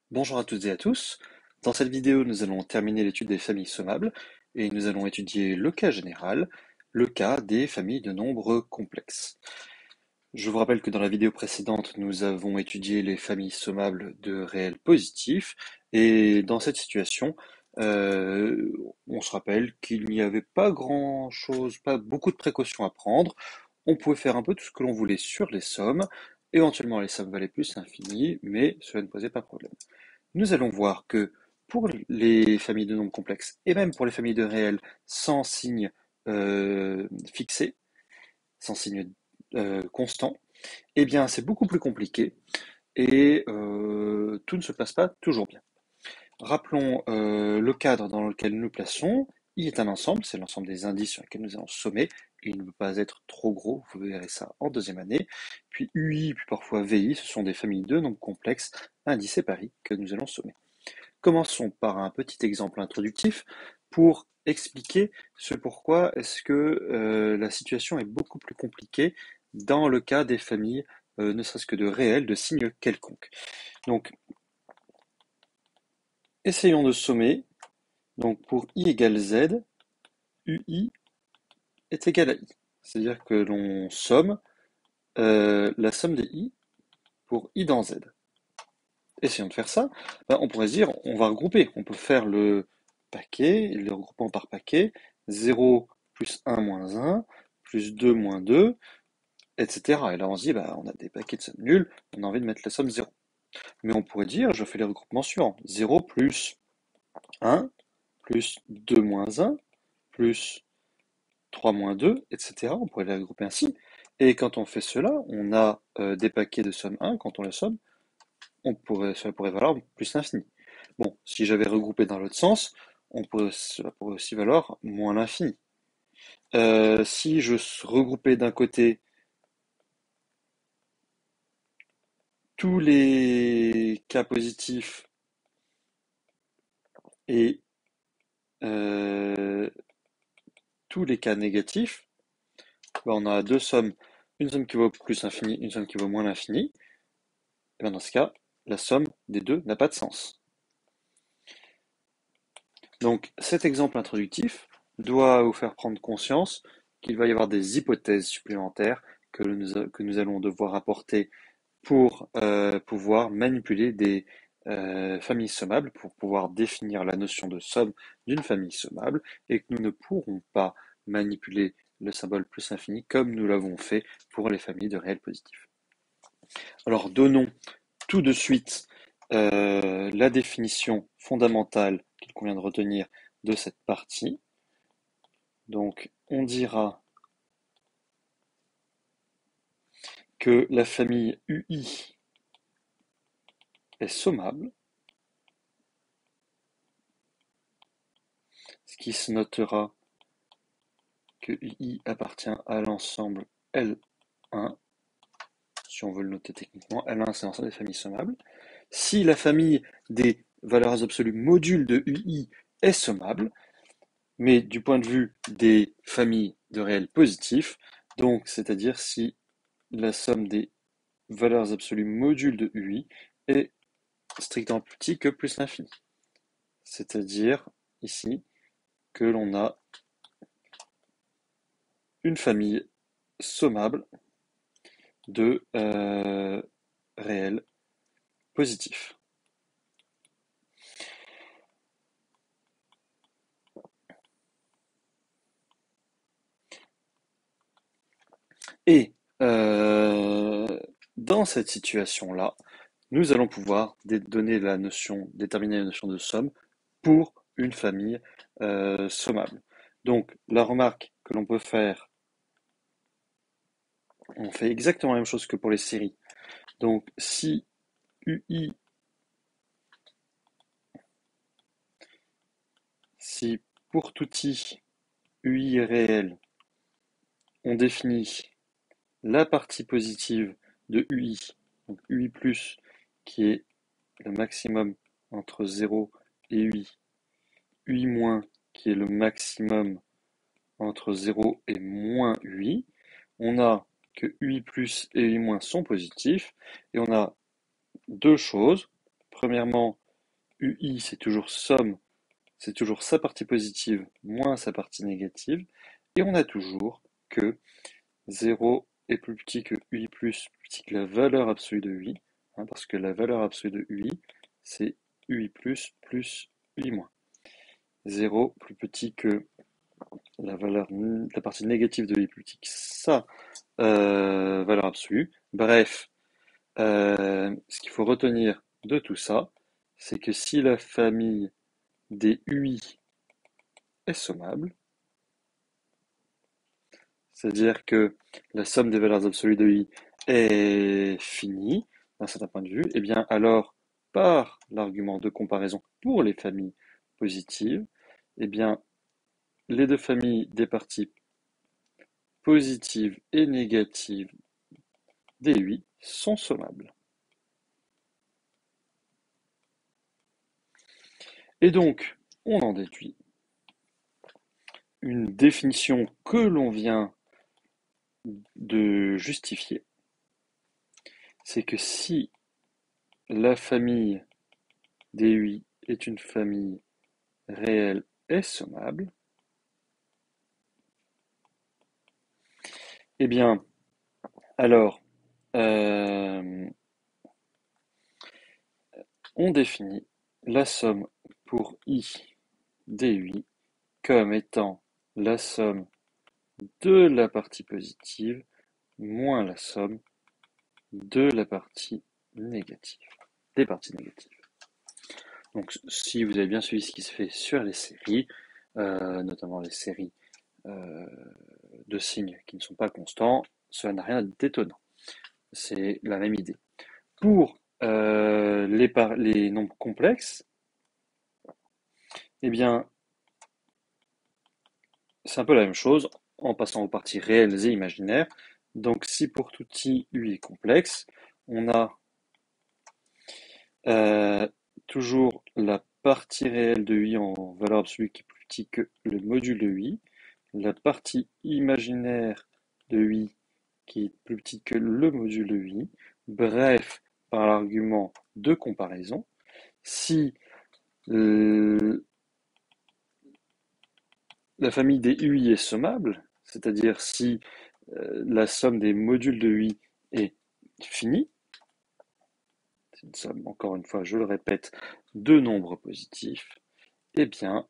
Bonjour à toutes et à tous. Dans cette vidéo, nous allons terminer l'étude des familles sommables et nous allons étudier le cas général, le cas des familles de nombres complexes. Je vous rappelle que dans la vidéo précédente, nous avons étudié les familles sommables de réels positifs et dans cette situation, euh, on se rappelle qu'il n'y avait pas grand-chose, pas beaucoup de précautions à prendre. On pouvait faire un peu tout ce que l'on voulait sur les sommes. Éventuellement, les sommes valaient plus l'infini, mais cela ne posait pas problème. Nous allons voir que pour les familles de nombres complexes et même pour les familles de réels sans signe fixé, sans signe constant, eh bien c'est beaucoup plus compliqué et tout ne se passe pas toujours bien. Rappelons le cadre dans lequel nous plaçons. I est un ensemble, c'est l'ensemble des indices sur lesquels nous allons sommer. Il ne peut pas être trop gros, vous verrez ça en deuxième année. Puis UI, puis parfois VI, ce sont des familles de nombres complexes, indices et paris, que nous allons sommer. Commençons par un petit exemple introductif pour expliquer ce pourquoi est-ce que la situation est beaucoup plus compliquée dans le cas des familles, ne serait-ce que de réels, de signes quelconques. Donc, essayons de sommer. Donc, pour i égale z, ui est égal à i. C'est-à-dire que l'on somme la somme des i pour i dans z. Essayons de faire ça. Ben, on pourrait se dire, on va regrouper. On peut faire le paquet, le regroupement par paquet, 0 plus 1 moins 1, plus 2 moins 2, etc. Et là, on se dit, bah, on a des paquets de sommes nulles, on a envie de mettre la somme 0. Mais on pourrait dire, je fais les regroupements suivants. 0 plus 1, plus 2 moins 1, plus 3 moins 2, etc. On pourrait les regrouper ainsi. Et quand on fait cela, on a des paquets de somme 1, quand on les somme, cela pourrait valoir plus l'infini. Bon, si j'avais regroupé dans l'autre sens, cela pourrait aussi valoir moins l'infini. Si je regroupais d'un côté tous les cas positifs et euh, tous les cas négatifs, ben on a deux sommes, une somme qui vaut plus l'infini, une somme qui vaut moins l'infini. Et ben dans ce cas, la somme des deux n'a pas de sens. Donc cet exemple introductif doit vous faire prendre conscience qu'il va y avoir des hypothèses supplémentaires que nous allons devoir apporter pour pouvoir manipuler des familles sommables, pour pouvoir définir la notion de somme d'une famille sommable, et que nous ne pourrons pas manipuler le symbole plus infini comme nous l'avons fait pour les familles de réels positifs. Alors donnons tout de suite la définition fondamentale qu'il convient de retenir de cette partie. Donc on dira que la famille UI est sommable, ce qui se notera que UI appartient à l'ensemble L1, si on veut le noter techniquement. L1, c'est l'ensemble des familles sommables. Si la famille des valeurs absolues modules de UI est sommable, mais du point de vue des familles de réels positifs, donc c'est-à-dire si la somme des valeurs absolues modules de UI est strictement plus petit que plus l'infini. C'est-à-dire ici que l'on a une famille sommable de réels positifs. Et dans cette situation-là, nous allons pouvoir déterminer la notion de somme pour une famille sommable. Donc la remarque que l'on peut faire, on fait exactement la même chose que pour les séries. Donc si UI, si pour tout i, UI est réel, on définit la partie positive de UI, donc UI+, qui est le maximum entre 0 et UI, UI-, qui est le maximum entre 0 et moins UI. On a que UI+ et UI- sont positifs, et on a deux choses. premièrement, UI, c'est toujours somme, c'est toujours sa partie positive moins sa partie négative. Et on a toujours que 0 est plus petit que UI+, plus petit que la valeur absolue de UI, hein, parce que la valeur absolue de UI, c'est UI+, plus UI-. 0 plus petit que la partie négative de UI plus petit que sa valeur absolue. Bref, ce qu'il faut retenir de tout ça, c'est que si la famille des UI est sommable, c'est-à-dire que la somme des valeurs absolues de I est finie d'un certain point de vue, et bien alors, par l'argument de comparaison pour les familles positives, eh bien, les deux familles des parties positives et négatives des UI sont sommables. Et donc, on en déduit une définition que l'on vient de justifier, c'est que si la famille des UI est une famille réelle et sommable, eh bien, alors, euh, on définit la somme pour I des UI comme étant la somme de la partie positive moins la somme de la partie négative, des parties négatives. Donc, si vous avez bien suivi ce qui se fait sur les séries, notamment les séries de signes qui ne sont pas constants, cela n'a rien d'étonnant. C'est la même idée. Pour les nombres complexes, eh bien, c'est un peu la même chose en passant aux parties réelles et imaginaires. Donc, si pour tout i, u est complexe, on a toujours la partie réelle de i en valeur absolue qui est plus petit que le module de i, la partie imaginaire de i qui est plus petite que le module de i. Bref, par l'argument de comparaison, si la famille des UI est sommable, c'est-à-dire si la somme des modules de UI est finie, c'est une somme, encore une fois, je le répète, de nombres positifs, eh bien,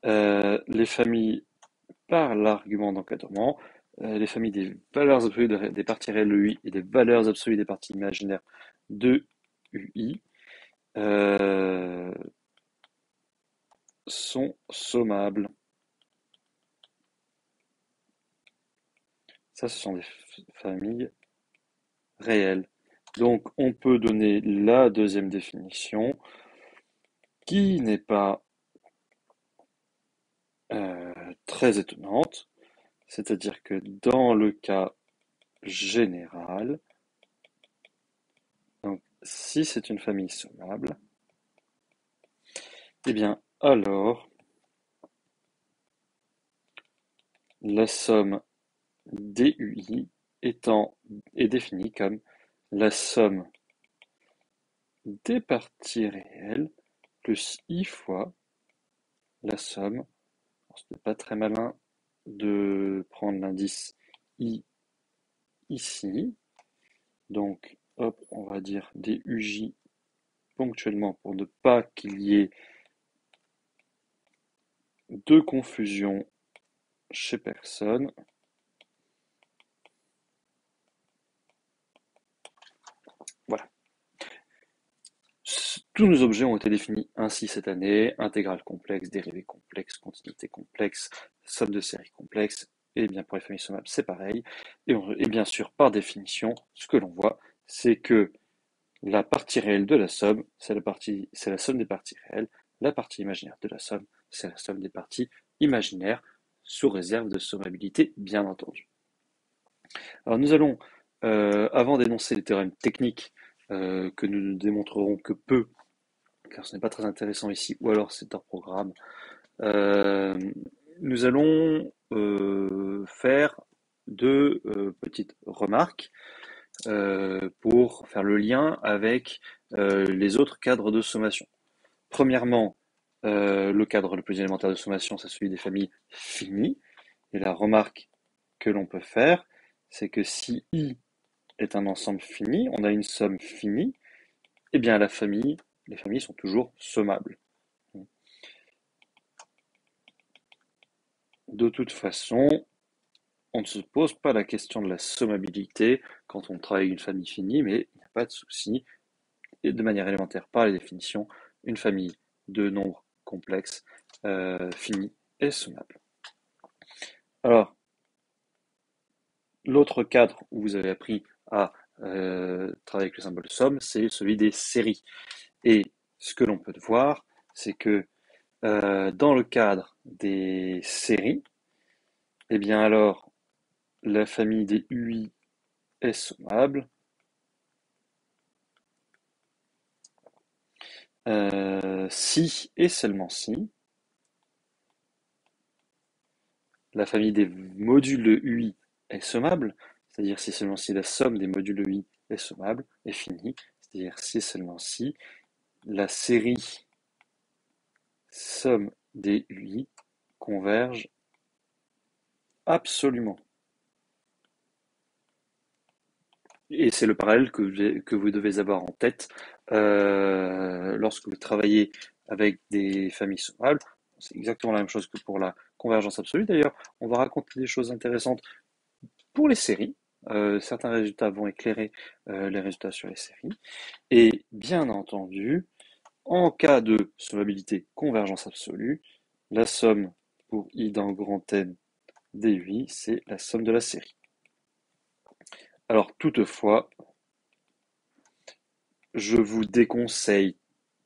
les familles, par l'argument d'encadrement, les familles des valeurs absolues des parties réelles de UI et des valeurs absolues des parties imaginaires de UI sont sommables. Ça, ce sont des familles réelles. Donc, on peut donner la deuxième définition, qui n'est pas très étonnante, c'est-à-dire que dans le cas général, donc si c'est une famille sommable, eh bien alors la somme des UI est définie comme la somme des parties réelles plus I fois la somme. Ce n'est pas très malin de prendre l'indice I ici. Donc, hop, on va dire des UJ ponctuellement pour ne pas qu'il y ait de confusion chez personne. Voilà. Tous nos objets ont été définis ainsi cette année: intégrale complexe, dérivée complexe, continuité complexe, somme de séries complexe, et bien pour les familles sommables c'est pareil. Et bien sûr, par définition, ce que l'on voit, c'est que la partie réelle de la somme, c'est la somme des parties réelles. La partie imaginaire de la somme, c'est la somme des parties imaginaires, sous réserve de sommabilité, bien entendu. Alors nous allons, avant d'énoncer les théorèmes techniques que nous ne démontrerons que peu, car ce n'est pas très intéressant ici, ou alors c'est hors programme, euh, nous allons faire deux petites remarques pour faire le lien avec les autres cadres de sommation. Premièrement, le cadre le plus élémentaire de sommation, c'est celui des familles finies. Et la remarque que l'on peut faire, c'est que si I est un ensemble fini, on a une somme finie, eh bien les familles sont toujours sommables. De toute façon, on ne se pose pas la question de la sommabilité quand on travaille avec une famille finie, mais il n'y a pas de souci. Et de manière élémentaire, par les définitions, une famille de nombres complexes finis est sommable. Alors, l'autre cadre où vous avez appris à travailler avec le symbole somme, c'est celui des séries. Et ce que l'on peut voir, c'est que dans le cadre des séries, eh bien alors, la famille des UI est sommable. Si et seulement si la famille des modules de UI est sommable, c'est-à-dire si seulement si la somme des modules de UI est sommable, est finie, c'est-à-dire si seulement si la série somme des UI converge absolument. Et c'est le parallèle que vous devez avoir en tête lorsque vous travaillez avec des familles sommables. C'est exactement la même chose que pour la convergence absolue. D'ailleurs, on va raconter des choses intéressantes pour les séries. Certains résultats vont éclairer les résultats sur les séries. Et bien entendu, en cas de sommabilité convergence absolue, la somme pour I dans grand N des UI, c'est la somme de la série. Alors toutefois, je vous déconseille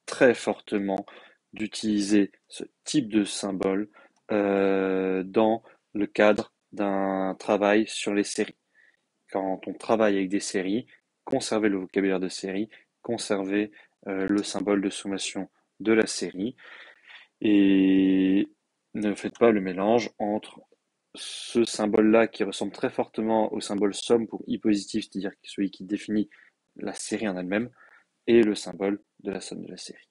très fortement d'utiliser ce type de symbole dans le cadre d'un travail sur les séries. Quand on travaille avec des séries, conservez le vocabulaire de série, conservez le symbole de sommation de la série et ne faites pas le mélange entre ce symbole-là qui ressemble très fortement au symbole somme pour i positif, c'est-à-dire celui qui définit la série en elle-même, et le symbole de la somme de la série.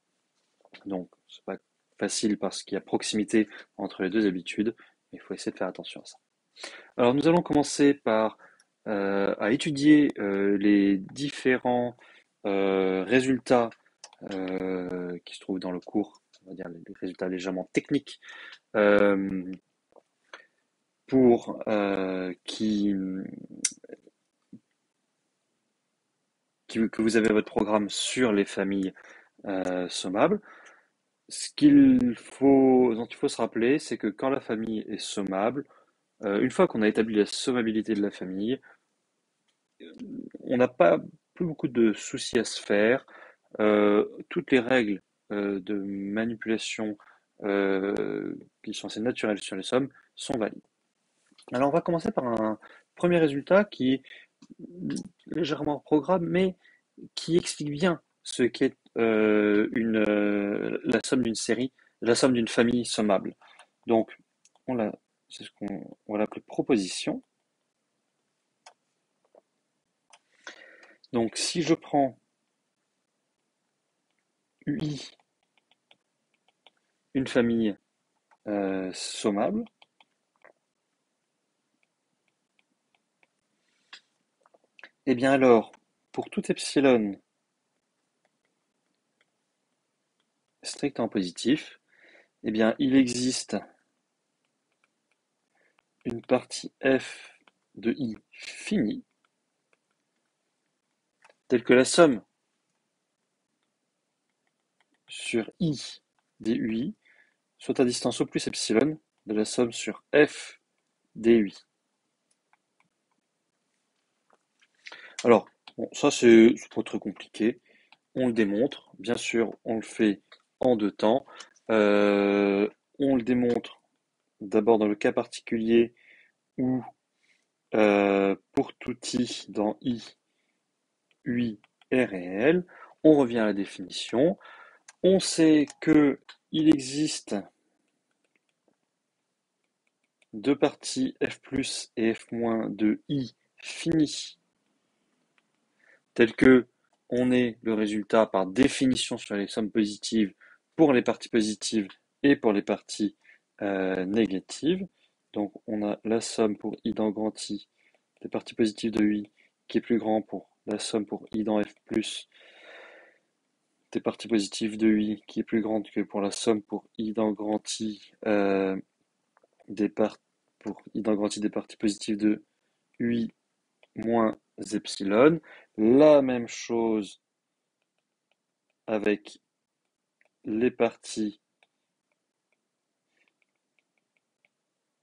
Donc, c'est pas facile parce qu'il y a proximité entre les deux habitudes, mais il faut essayer de faire attention à ça. Alors, nous allons commencer par à étudier les différents résultats qui se trouvent dans le cours, on va dire les résultats légèrement techniques euh, pour que vous avez votre programme sur les familles sommables. Dont il faut se rappeler, c'est que quand la famille est sommable, une fois qu'on a établi la sommabilité de la famille, on n'a pas plus beaucoup de soucis à se faire. Toutes les règles de manipulation qui sont assez naturelles sur les sommes sont valides. Alors on va commencer par un premier résultat qui est légèrement programme, mais qui explique bien ce qu'est la somme d'une série, la somme d'une famille sommable. Donc, c'est ce qu'on va l'appeler proposition. Donc, si je prends UI, une famille sommable, eh bien alors, pour tout epsilon strictement positif, eh bien, il existe une partie f de i finie, telle que la somme sur i des ui soit à distance au plus epsilon de la somme sur f des ui. Alors, bon, ça c'est pas très compliqué. On le démontre. Bien sûr, on le fait en deux temps. Euh, on le démontre d'abord dans le cas particulier où pour tout i dans i, ui est réel. On revient à la définition. On sait que il existe deux parties f plus et f moins de i finies, telles que on ait le résultat par définition sur les sommes positives pour les parties positives et pour les parties négatives. Donc on a la somme pour i dans grand I des parties positives de i qui est plus grand pour la somme pour i dans f plus des parties positives de i qui est plus grande que pour la somme pour i dans grand I pour i dans grand I des parties positives de ui moins epsilon. La même chose avec les parties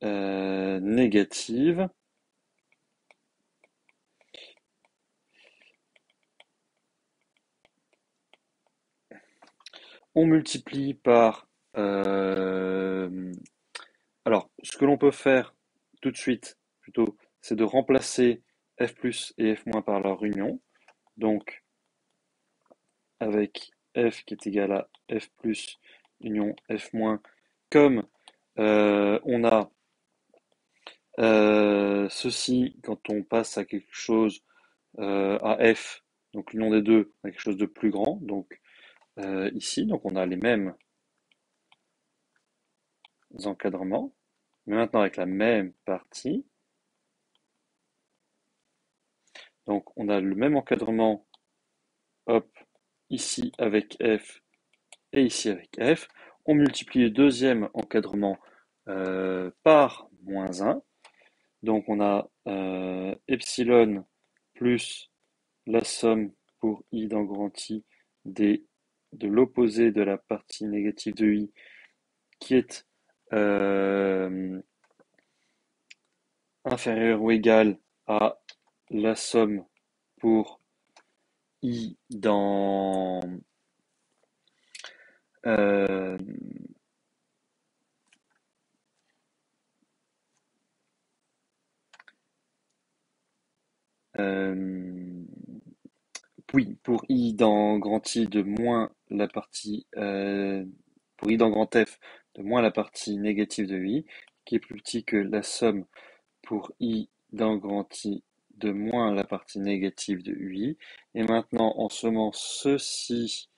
négatives. On multiplie par... alors, ce que l'on peut faire tout de suite, plutôt, c'est de remplacer f plus et f moins par leur union. Donc, avec f qui est égal à f plus union f moins, comme on a ceci, quand on passe à quelque chose à f, donc l'union des deux, à quelque chose de plus grand, donc ici, donc on a les mêmes encadrements, mais maintenant avec la même partie. Donc on a le même encadrement, hop, ici avec f et ici avec f. On multiplie le deuxième encadrement par moins 1. Donc on a epsilon plus la somme pour i dans grand I de l'opposé de la partie négative de i qui est inférieur ou égal à la somme pour i dans euh, euh, oui, pour i dans grand I de moins la partie pour i dans grand F de moins la partie négative de i, qui est plus petit que la somme pour i dans grand I de moins la partie négative de ui. Et maintenant, en sommant ceci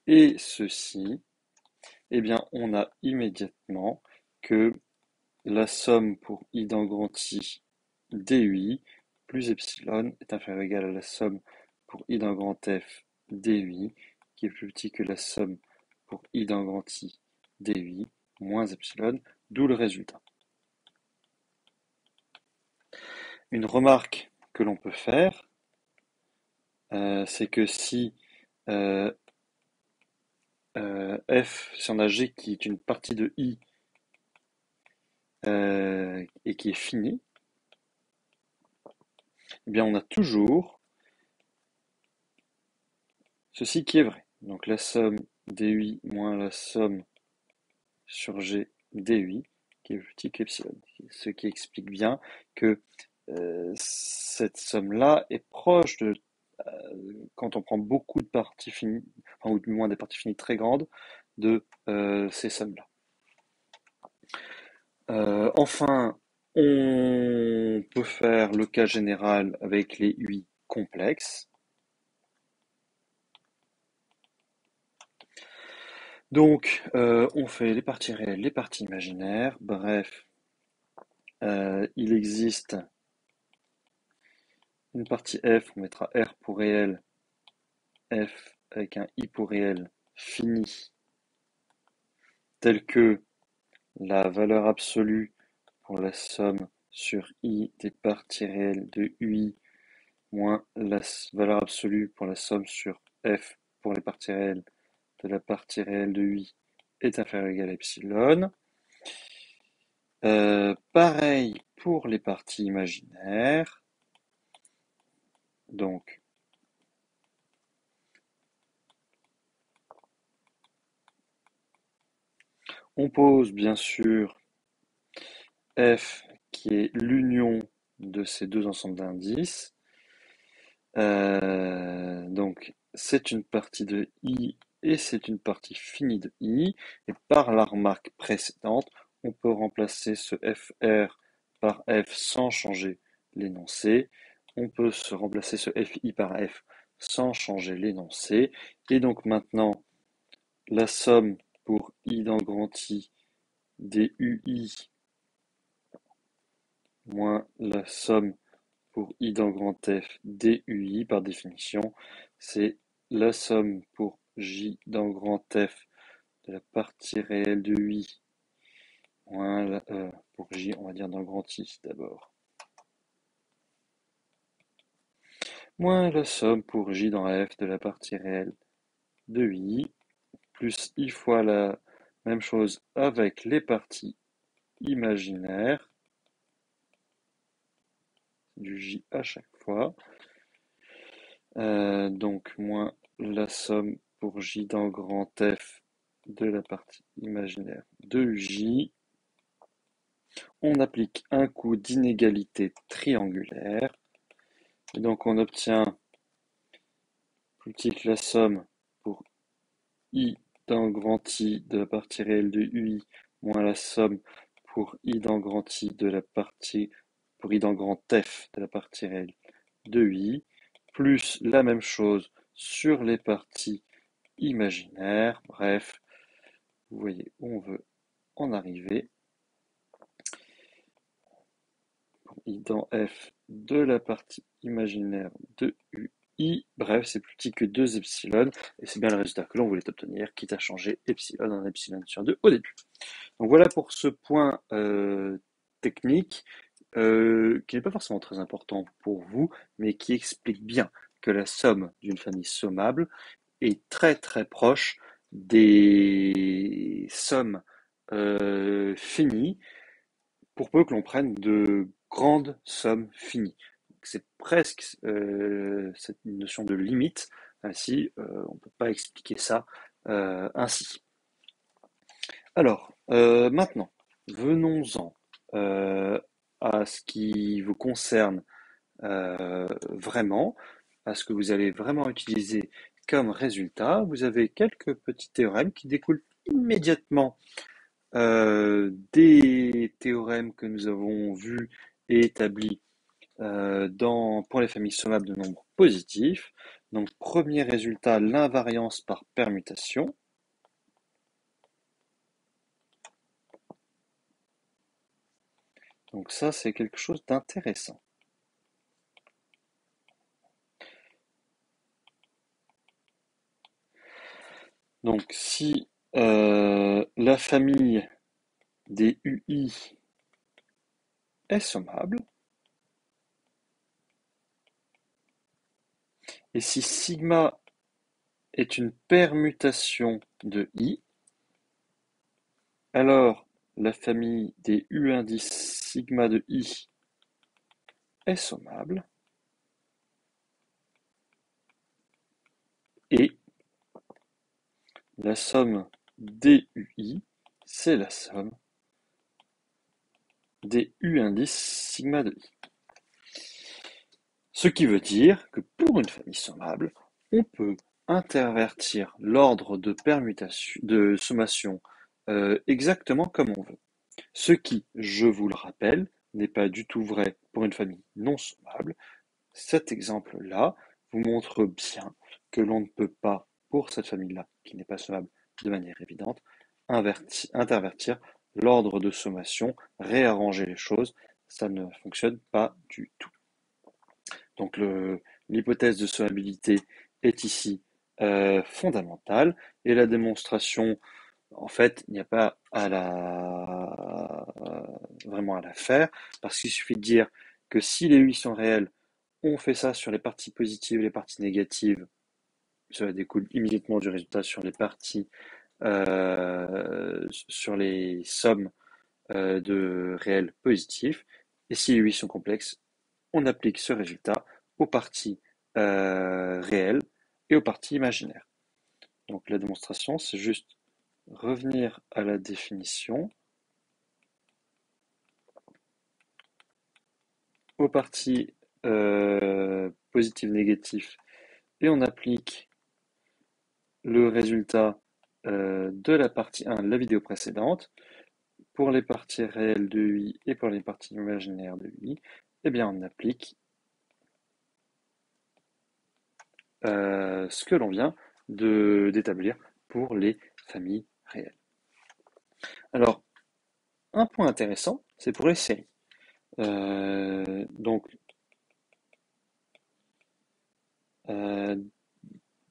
et ceci, eh bien, on a immédiatement que la somme pour i dans grand I dui plus epsilon est inférieur ou égal à la somme pour i dans grand F dui, qui est plus petit que la somme pour i dans grand I dui moins epsilon, d'où le résultat. Une remarque que l'on peut faire, c'est que si f, si on a g qui est une partie de i et qui est finie, eh bien on a toujours ceci qui est vrai. Donc la somme dui moins la somme sur g dui qui est plus petit qu'epsilon. Ce qui explique bien que cette somme-là est proche de, quand on prend beaucoup de parties finies, enfin, ou du moins des parties finies très grandes, de ces sommes-là. Enfin, on peut faire le cas général avec les UI complexes. Donc, on fait les parties réelles, les parties imaginaires. Bref, il existe une partie f, on mettra R pour réel, f avec un i pour réel fini, tel que la valeur absolue pour la somme sur i des parties réelles de ui moins la valeur absolue pour la somme sur f pour les parties réelles de la partie réelle de ui est inférieur ou égal à epsilon. Pareil pour les parties imaginaires. Donc, on pose bien sûr f qui est l'union de ces deux ensembles d'indices. Donc, c'est une partie de i et c'est une partie finie de i. Et par la remarque précédente, on peut remplacer ce fr par f sans changer l'énoncé. On peut se remplacer ce fi par f sans changer l'énoncé. Et donc maintenant, la somme pour I dans grand I des UI moins la somme pour I dans grand F des UI, par définition, c'est la somme pour J dans grand F de la partie réelle de UI moins pour J, on va dire dans grand I d'abord, moins la somme pour J dans F de la partie réelle de UI, plus I fois la même chose avec les parties imaginaires, du J à chaque fois, donc moins la somme pour J dans grand F de la partie imaginaire de J. On applique un coup d'inégalité triangulaire, et donc on obtient plus petit que la somme pour I dans grand I de la partie réelle de UI moins la somme pour I dans grand I de la partie pour I dans grand F de la partie réelle de UI, plus la même chose sur les parties imaginaires. Bref, vous voyez où on veut en arriver. Pour I dans F de la partie imaginaire de UI. Bref, c'est plus petit que 2 epsilon, et c'est bien le résultat que l'on voulait obtenir, quitte à changer epsilon en epsilon sur 2 au début. Donc voilà pour ce point technique, qui n'est pas forcément très important pour vous, mais qui explique bien que la somme d'une famille sommable est très très proche des sommes finies, pour peu que l'on prenne de grandes sommes finies. C'est presque cette notion de limite, ainsi on ne peut pas expliquer ça ainsi. Alors, maintenant, venons-en à ce qui vous concerne vraiment, à ce que vous allez vraiment utiliser comme résultat. Vous avez quelques petits théorèmes qui découlent immédiatement des théorèmes que nous avons vus et établis pour les familles sommables de nombres positifs. Donc, premier résultat, l'invariance par permutation. Donc ça, c'est quelque chose d'intéressant. Donc si la famille des UI est sommable, et si sigma est une permutation de I, alors la famille des U indices sigma de I est sommable, et la somme des UI, c'est la somme des U indices sigma de I. Ce qui veut dire que pour une famille sommable, on peut intervertir l'ordre de permutation, de sommation exactement comme on veut. Ce qui, je vous le rappelle, n'est pas du tout vrai pour une famille non sommable. Cet exemple-là vous montre bien que l'on ne peut pas, pour cette famille-là, qui n'est pas sommable de manière évidente, intervertir l'ordre de sommation, réarranger les choses, ça ne fonctionne pas du tout. Donc l'hypothèse de sommabilité est ici fondamentale, et la démonstration, en fait, il n'y a pas vraiment à la faire, parce qu'il suffit de dire que si les UI sont réels, on fait ça sur les parties positives et les parties négatives, cela découle immédiatement du résultat sur les parties, sur les sommes de réels positifs, et si les UI sont complexes, on applique ce résultat aux parties réelles et aux parties imaginaires. Donc la démonstration, c'est juste revenir à la définition, aux parties positives, négatives, et on applique le résultat de la partie 1 de la vidéo précédente. Pour les parties réelles de UI et pour les parties imaginaires de UI, eh bien on applique ce que l'on vient d'établir pour les familles réelles. Alors, un point intéressant, c'est pour les séries. Donc, euh,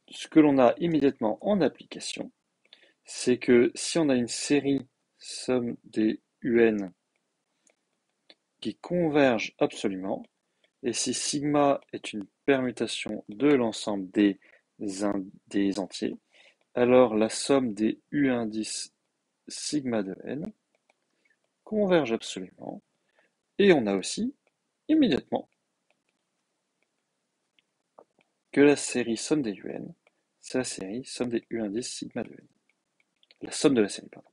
ce que l'on a immédiatement en application, c'est que si on a une série somme des UN qui convergent absolument, et si sigma est une permutation de l'ensemble des entiers, alors la somme des U indices sigma de n converge absolument, et on a aussi immédiatement que la série somme des UN, c'est la série somme des U indices sigma de n. La somme de la série, pardon.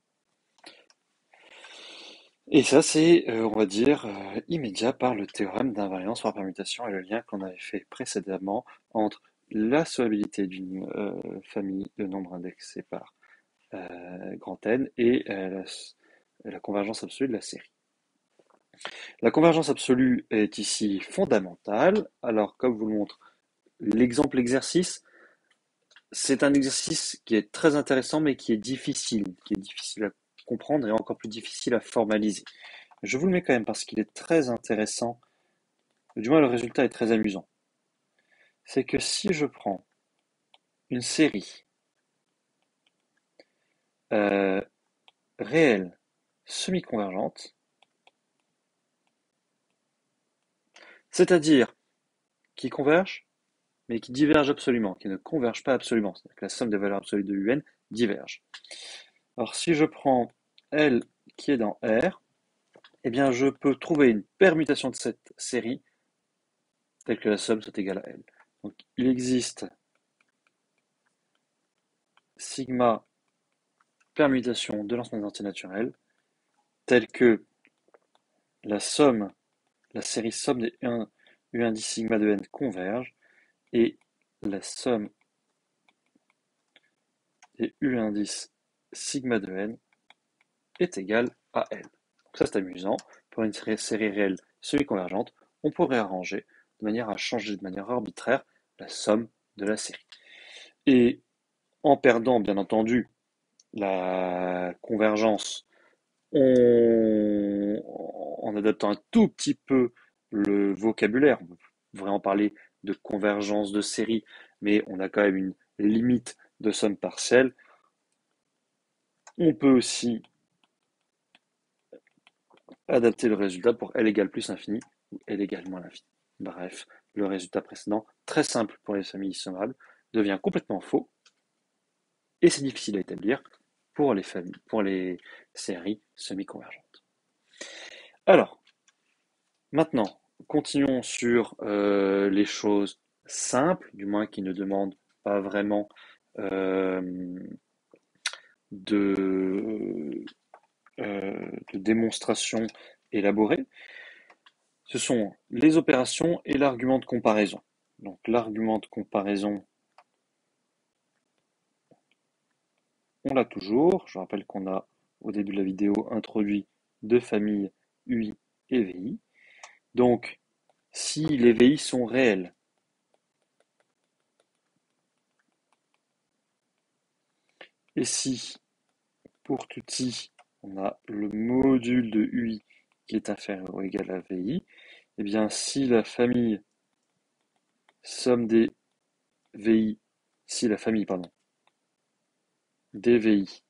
Et ça, c'est, on va dire, immédiat par le théorème d'invariance par permutation et le lien qu'on avait fait précédemment entre la solvabilité d'une famille de nombres indexés par grand N et la convergence absolue de la série. La convergence absolue est ici fondamentale. Alors, comme vous le montre l'exemple exercice, c'est un exercice qui est très intéressant mais qui est difficile à comprendre et encore plus difficile à formaliser. Je vous le mets quand même parce qu'il est très intéressant, du moins le résultat est très amusant. C'est que si je prends une série euh, réelle semi-convergente, c'est-à-dire qui converge, mais qui diverge absolument, qui ne converge pas absolument, c'est-à-dire que la somme des valeurs absolues de UN diverge. Alors si je prends L qui est dans R, eh bien je peux trouver une permutation de cette série telle que la somme soit égale à L. Donc il existe sigma permutation de l'ensemble des entiers naturels telle que la série somme des U indice sigma de n converge et la somme des U indice sigma de n est égale à L. Donc ça c'est amusant. Pour une série réelle semi-convergente, on pourrait arranger de manière à changer de manière arbitraire la somme de la série. Et en perdant bien entendu la convergence, en adaptant un tout petit peu le vocabulaire, on pourrait en parler de convergence de série, mais on a quand même une limite de somme partielle. On peut aussi adapter le résultat pour L égale plus infini ou L égale moins l'infini. Bref, le résultat précédent, très simple pour les familles sommables, devient complètement faux et c'est difficile à établir pour les séries semi-convergentes. Alors, maintenant, continuons sur les choses simples, du moins qui ne demandent pas vraiment euh, de, de démonstration élaborée. Ce sont les opérations et l'argument de comparaison. Donc l'argument de comparaison, on l'a toujours. Je rappelle qu'on a au début de la vidéo introduit deux familles UI et VI. Donc si les VI sont réels, et si pour tout i, on a le module de UI qui est inférieur ou égal à VI, et bien si la famille somme des VI, si la famille pardon, des VI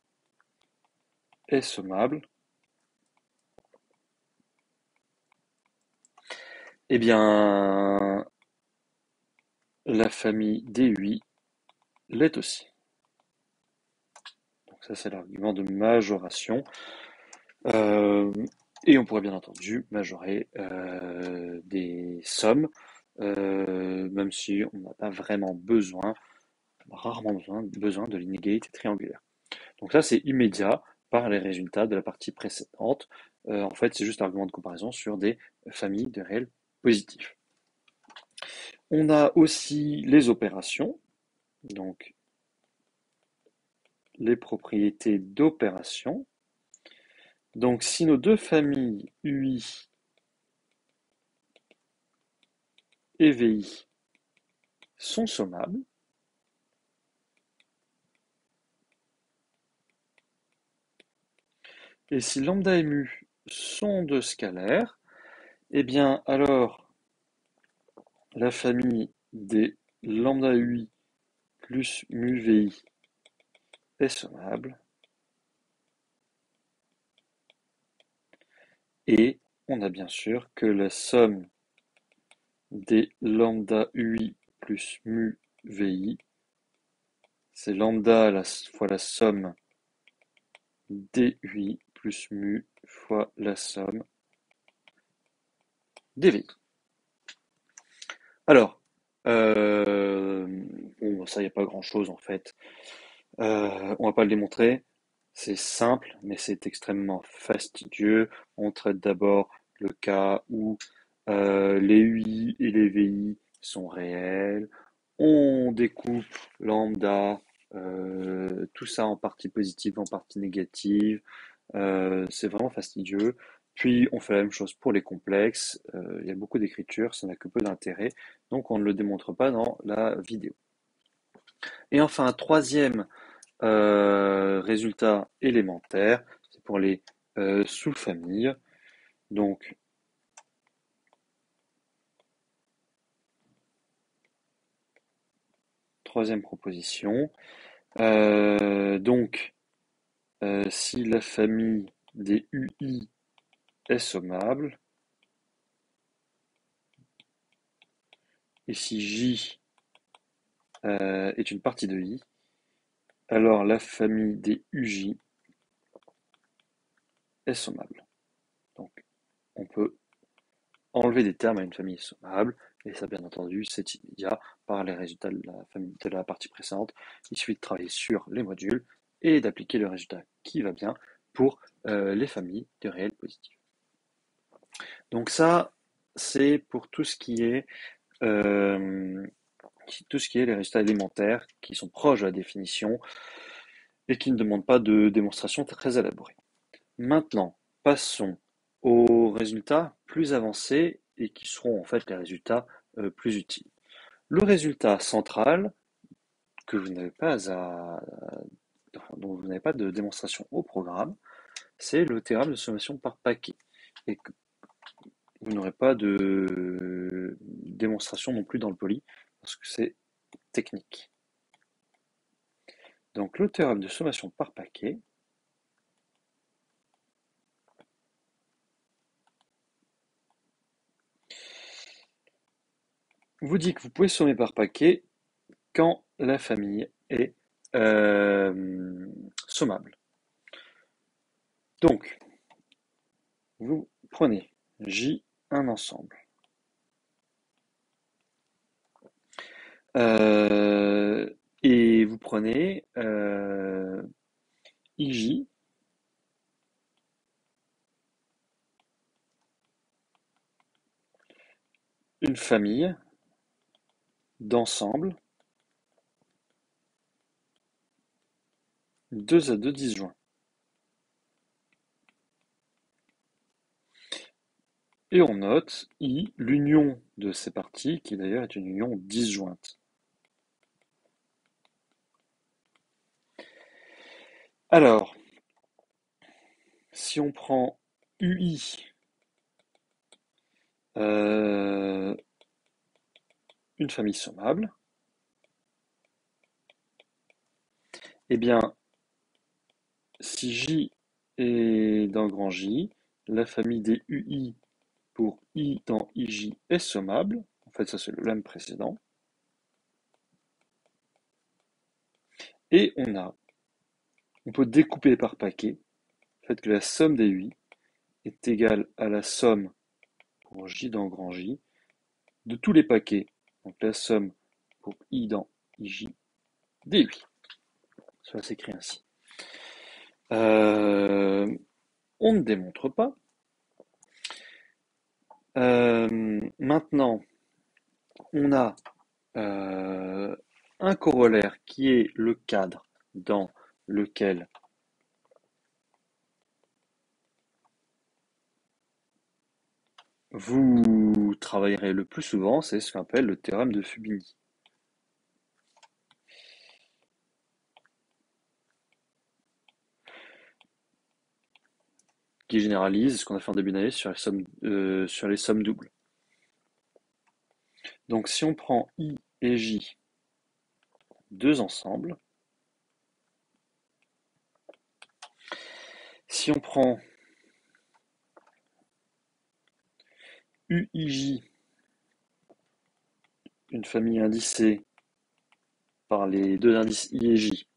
est sommable, eh bien la famille des UI l'est aussi. Donc ça c'est l'argument de majoration. Et on pourrait bien entendu majorer des sommes, même si on n'a pas vraiment besoin, rarement besoin de l'inégalité triangulaire. Donc ça c'est immédiat par les résultats de la partie précédente. En fait c'est juste un argument de comparaison sur des familles de réels positifs. On a aussi les opérations, donc les propriétés d'opération. Donc si nos deux familles UI et VI sont sommables, Et si lambda et mu sont deux scalaires, eh bien alors la famille des lambda UI plus mu VI est sommable. Et on a bien sûr que la somme des lambda UI plus mu VI, c'est lambda fois la somme dUI plus mu fois la somme dVI. Alors, euh, bon, ça, il n'y a pas grand-chose en fait. On va pas le démontrer. C'est simple, mais c'est extrêmement fastidieux. On traite d'abord le cas où les UI et les VI sont réels. On découpe lambda, tout ça en partie positive, en partie négative. C'est vraiment fastidieux. Puis on fait la même chose pour les complexes. Il y a beaucoup d'écriture, ça n'a que peu d'intérêt. Donc on ne le démontre pas dans la vidéo. Et enfin, un troisième résultat élémentaire, c'est pour les sous-familles. Donc, troisième proposition. Donc, si la famille des UI est sommable, et si J est une partie de I, alors la famille des UJ est sommable. Donc, on peut enlever des termes à une famille sommable, et ça, bien entendu, c'est immédiat par les résultats de la partie précédente. Il suffit de travailler sur les modules et d'appliquer le résultat qui va bien pour les familles de réels positifs. Donc ça, c'est pour tout ce qui est les résultats élémentaires qui sont proches de la définition et qui ne demandent pas de démonstration très élaborée. Maintenant, passons aux résultats plus avancés et qui seront en fait les résultats plus utiles. Le résultat central, que vous n'avez pas dont vous n'avez pas de démonstration au programme, c'est le théorème de sommation par paquet. Et que vous n'aurez pas de démonstration non plus dans le poly, parce que c'est technique. Donc le théorème de sommation par paquet, vous dit que vous pouvez sommer par paquet quand la famille est sommable. Donc, vous prenez J un ensemble. Et vous prenez IJ une famille d'ensembles 2 à 2 disjoints. Et on note I, l'union de ces parties, qui d'ailleurs est une union disjointe. Alors, si on prend UI, une famille sommable, eh bien, si J est dans grand J, la famille des UI pour I dans IJ est sommable. En fait, ça c'est le lemme précédent. Et on peut découper par paquet, le fait que la somme des UI est égale à la somme pour J dans grand J de tous les paquets. Donc la somme pour I dans IJ des UI. Cela s'écrit ainsi. On ne démontre pas. Maintenant, on a un corollaire qui est le cadre dans lequel vous travaillerez le plus souvent, c'est ce qu'on appelle le théorème de Fubini. qui généralise ce qu'on a fait en début d'année sur les sommes doubles. Donc si on prend I et J, deux ensemble, si on prend UIJ, une famille indicée par les deux indices I et J,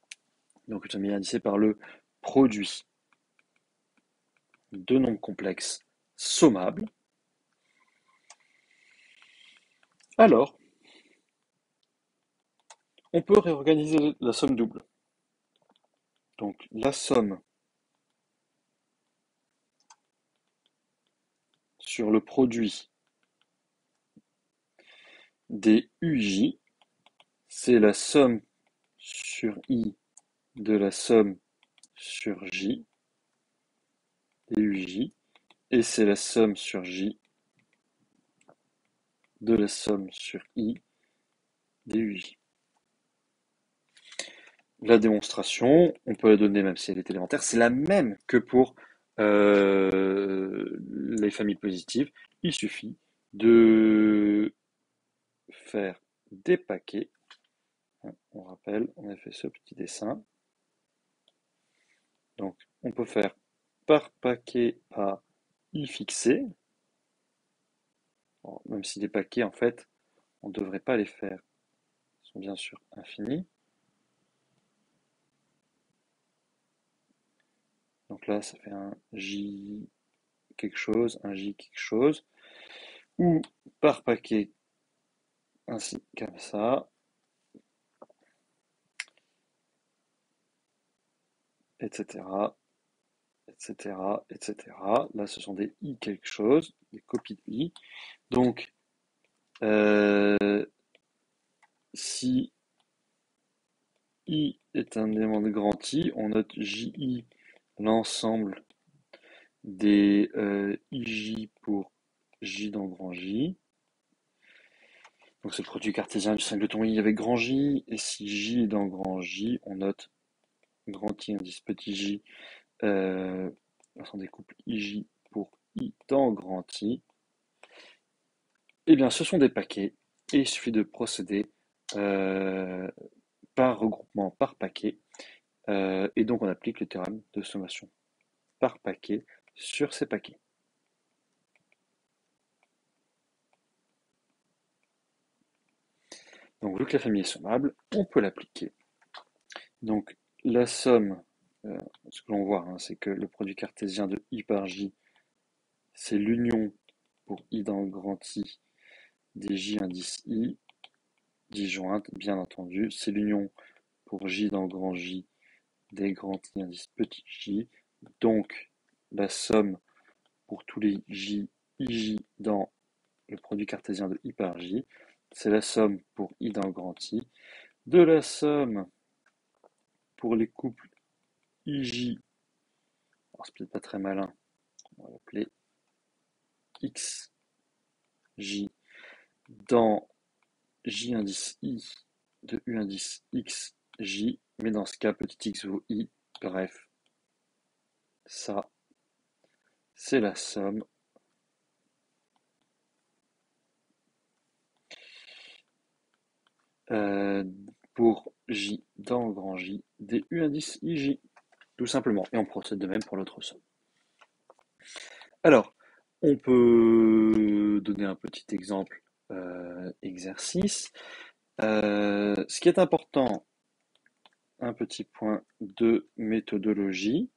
donc une famille indicée par le produit de nombres complexes sommables, alors on peut réorganiser la somme double. Donc la somme sur le produit des UJ, c'est la somme sur I de la somme sur J des UJ, et c'est la somme sur J de la somme sur I des UJ. La démonstration, on peut la donner même si elle est élémentaire, c'est la même que pour les familles positives. Il suffit de faire des paquets. On rappelle, on a fait ce petit dessin. Donc, on peut faire par paquet à I fixé. Bon, même si les paquets, en fait, on ne devrait pas les faire. Ils sont bien sûr infinis. Donc là, ça fait un J quelque chose, un J quelque chose. Ou par paquet, ainsi comme ça, etc., etc., etc. Là, ce sont des I quelque chose, des copies de I. Donc, si I est un élément de grand I, on note JI l'ensemble des IJ pour J dans grand J. Donc c'est le produit cartésien du singleton I avec grand J. Et si J est dans grand J, on note grand I indice petit j, l'ensemble des couples IJ pour I dans grand I. Eh bien, ce sont des paquets et il suffit de procéder par regroupement par paquet. Et donc on applique le théorème de sommation par paquet sur ces paquets. Donc vu que la famille est sommable, on peut l'appliquer. Donc la somme, ce que l'on voit, hein, c'est que le produit cartésien de I par J, c'est l'union pour I dans le grand I des J indice I, disjointes, bien entendu. C'est l'union pour J dans le grand J des grands I indice petit j. Donc la somme pour tous les J, IJ dans le produit cartésien de I par J, c'est la somme pour I dans le grand I, de la somme pour les couples IJ, alors c'est peut-être pas très malin, on va l'appeler XJ dans J indice I de U indice XJ, mais dans ce cas, petit x vaut I, bref, ça, c'est la somme pour J dans le grand J des U indice IJ, tout simplement. Et on procède de même pour l'autre somme. Alors, on peut donner un petit exemple exercice. Ce qui est important, un petit point de méthodologie,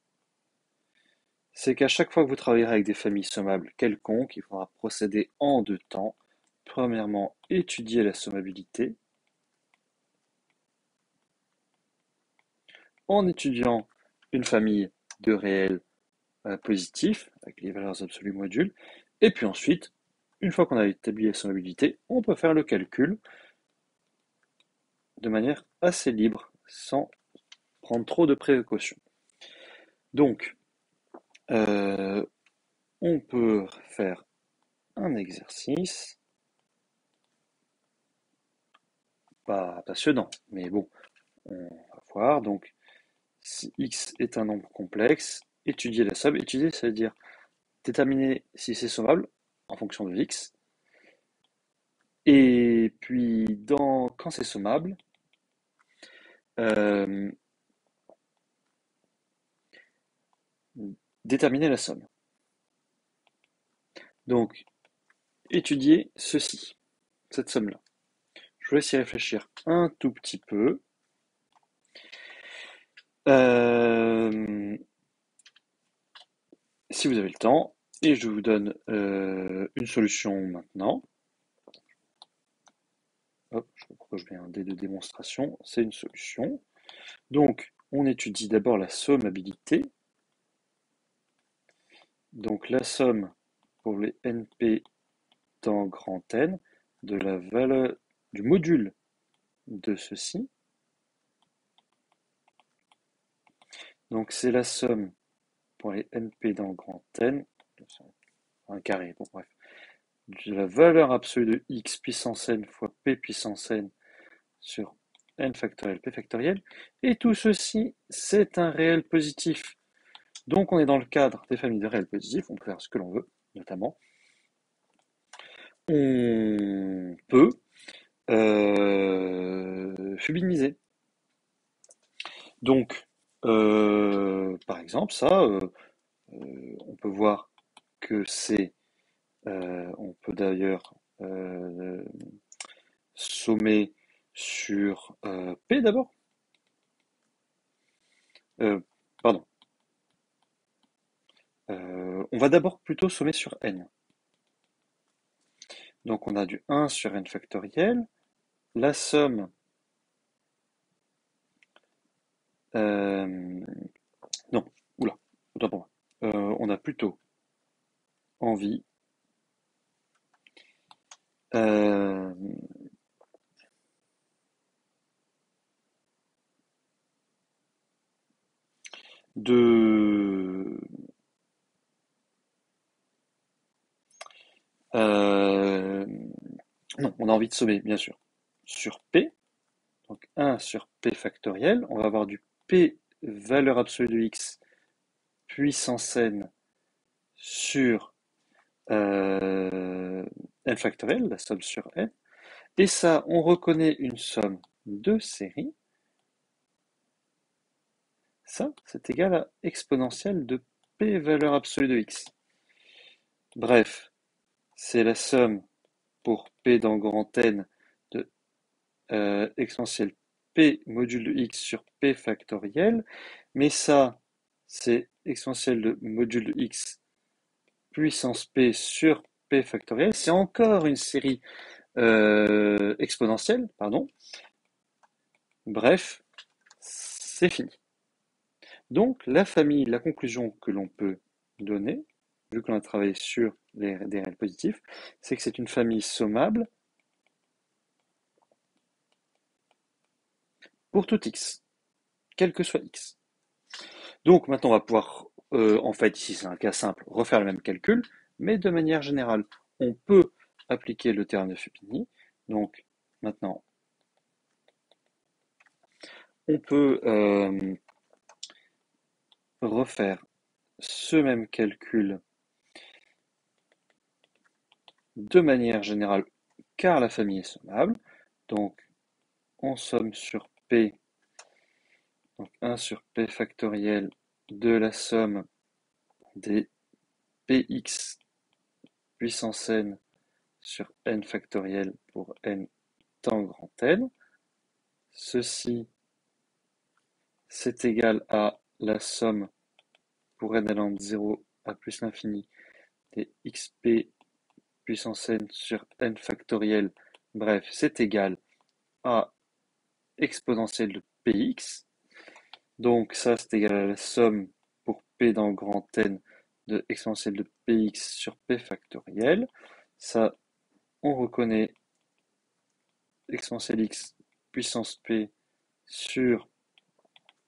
c'est qu'à chaque fois que vous travaillerez avec des familles sommables quelconques, il faudra procéder en deux temps. Premièrement, étudier la sommabilité. En étudiant une famille de réels positifs, avec les valeurs absolues modules. Et puis ensuite, une fois qu'on a établi la sommabilité, on peut faire le calcul de manière assez libre, sans prendre trop de précautions. Donc, on peut faire un exercice, pas passionnant, mais bon, on va voir. Donc, si x est un nombre complexe étudier la somme. Étudier, ça veut dire déterminer si c'est sommable en fonction de x. Et puis, quand c'est sommable, euh, déterminer la somme. Donc, étudier ceci, cette somme-là. Je vous laisse y réfléchir un tout petit peu. Si vous avez le temps, et je vous donne une solution maintenant. Hop, je sais pas pourquoi je mets un dé de démonstration, c'est une solution. Donc, on étudie d'abord la sommabilité. Donc, la somme pour les NP dans grand N de la valeur du module de ceci. Donc, c'est la somme pour les NP dans grand N, un carré, bon bref, de la valeur absolue de x puissance n fois p puissance n sur n factoriel p factoriel. Et tout ceci, c'est un réel positif. Donc on est dans le cadre des familles de réels positifs, on peut faire ce que l'on veut, notamment. On peut fubiniser. Donc, par exemple, ça, on peut voir que c'est, on peut d'ailleurs sommer sur P d'abord. Euh, Pardon. On va d'abord plutôt sommer sur n. Donc on a du 1 sur n factoriel. La somme, non, oula, autant pour moi. On a plutôt envie euh, de euh, non, on a envie de sommer, bien sûr, sur P, donc 1 sur P factoriel, on va avoir du P valeur absolue de x puissance n sur n factoriel, la somme sur n, et ça, on reconnaît une somme de série, ça, c'est égal à exponentielle de P valeur absolue de x. Bref, c'est la somme pour P dans grand N de exponentielle P module de x sur P factoriel, mais ça, c'est exponentielle de module de x puissance P sur P factoriel. C'est encore une série exponentielle, pardon. Bref, c'est fini. Donc, la famille, la conclusion que l'on peut donner, vu qu'on a travaillé sur des réels positifs, c'est que c'est une famille sommable pour tout x, quel que soit x. Donc maintenant, on va pouvoir, en fait, ici c'est un cas simple, refaire le même calcul, mais de manière générale, on peut appliquer le théorème de Fubini. Donc maintenant, on peut refaire ce même calcul de manière générale, car la famille est sommable. Donc on somme sur P, donc 1 sur P factoriel de la somme des Px puissance n sur n factoriel pour n temps grand N. Ceci, c'est égal à la somme pour n allant de 0 à plus l'infini des xp puissance n sur n factoriel. Bref, c'est égal à exponentielle de px. Donc ça, c'est égal à la somme pour p dans grand N de exponentielle de px sur p factoriel. Ça, on reconnaît exponentielle x puissance p sur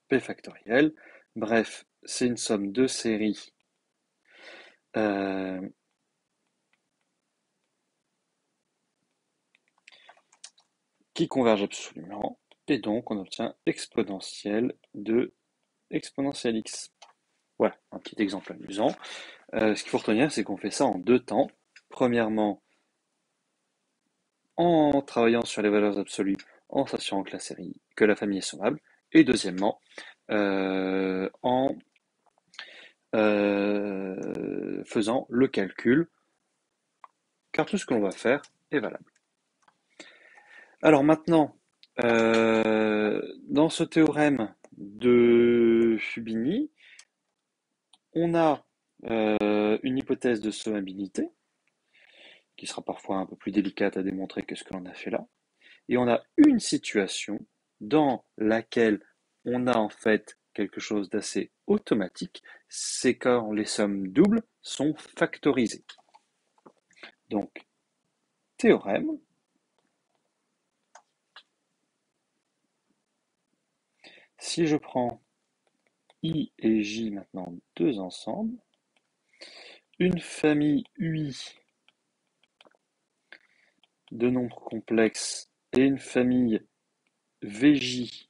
p factoriel. Bref, c'est une somme de série qui converge absolument, et donc on obtient exponentielle de exponentielle x. Voilà, un petit exemple amusant. Ce qu'il faut retenir, c'est qu'on fait ça en deux temps. Premièrement, en travaillant sur les valeurs absolues, en s'assurant que que la famille est sommable. Et deuxièmement, en faisant le calcul, car tout ce que l'on va faire est valable. Alors maintenant, dans ce théorème de Fubini, on a une hypothèse de sommabilité, qui sera parfois un peu plus délicate à démontrer que ce que l'on a fait là. Et on a une situation dans laquelle on a en fait quelque chose d'assez automatique, c'est quand les sommes doubles sont factorisées. Donc, théorème, si je prends I et J maintenant deux ensemble, une famille UI de nombres complexes et une famille VJ,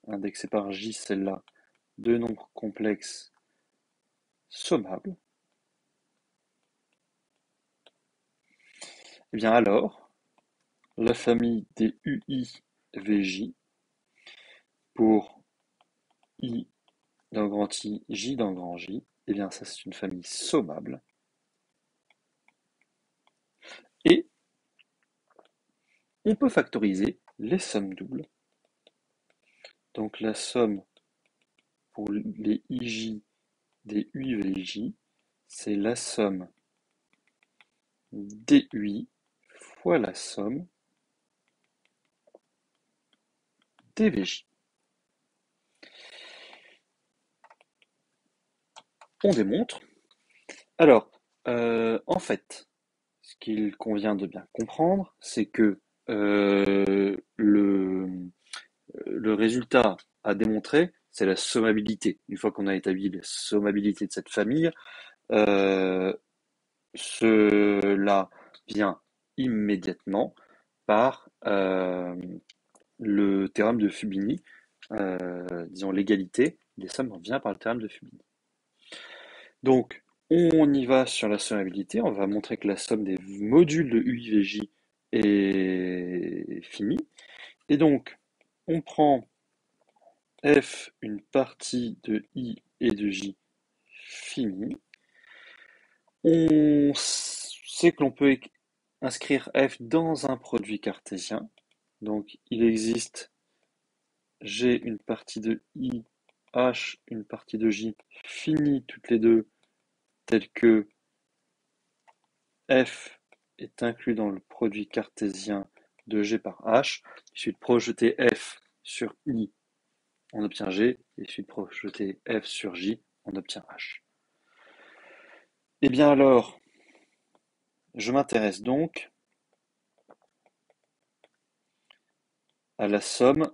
indexée par J celle-là, de nombres complexes sommables, et bien alors, la famille des UI VJ pour I d'un grand I, J d'un grand J, et bien ça c'est une famille sommable. Et on peut factoriser les sommes doubles. Donc la somme pour les IJ des UIVJ, c'est la somme des UI fois la somme des VJ. On démontre. Alors, en fait, ce qu'il convient de bien comprendre, c'est que le résultat à démontrer, c'est la sommabilité. Une fois qu'on a établi la sommabilité de cette famille, euh, cela vient immédiatement par le théorème de Fubini, disons l'égalité des sommes vient par le théorème de Fubini. Donc, on y va sur la sommabilité, on va montrer que la somme des modules de UIVJ est finie. Et donc, on prend F, une partie de I et de J finie. On sait que l'on peut inscrire F dans un produit cartésien. Donc, il existe G, une partie de I, H, une partie de J, finies toutes les deux, telles que F est inclus dans le produit cartésien de G par H. Il suffit de projeter F sur I, on obtient G, et il suffit de projeter F sur J, on obtient H. Eh bien alors, je m'intéresse donc à la somme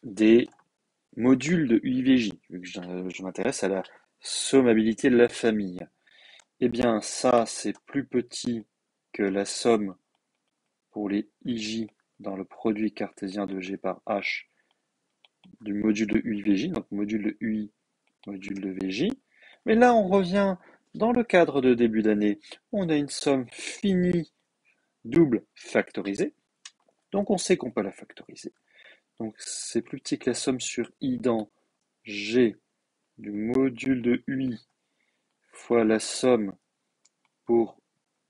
des modules de UIVJ, vu que je m'intéresse à la sommabilité de la famille. Eh bien, ça, c'est plus petit que la somme pour les IJ dans le produit cartésien de G par H du module de UIVJ, donc module de UI, module de VJ. Mais là, on revient dans le cadre de début d'année. On a une somme finie double factorisée. Donc, on sait qu'on peut la factoriser. Donc, c'est plus petit que la somme sur I dans G du module de UI fois la somme pour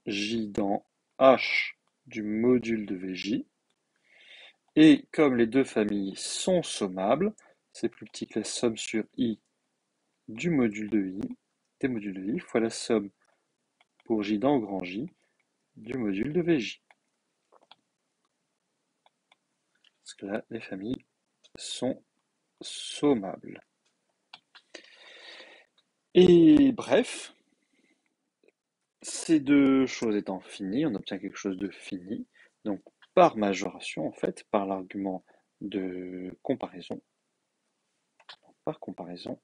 J dans H du module de VJ. Et comme les deux familles sont sommables, c'est plus petit que la somme sur I du module de I, des modules de I, fois la somme pour J dans grand J du module de VJ. Parce que là, les familles sont sommables. Et bref, ces deux choses étant finies, on obtient quelque chose de fini. Donc, par majoration, en fait, par l'argument de comparaison, par comparaison,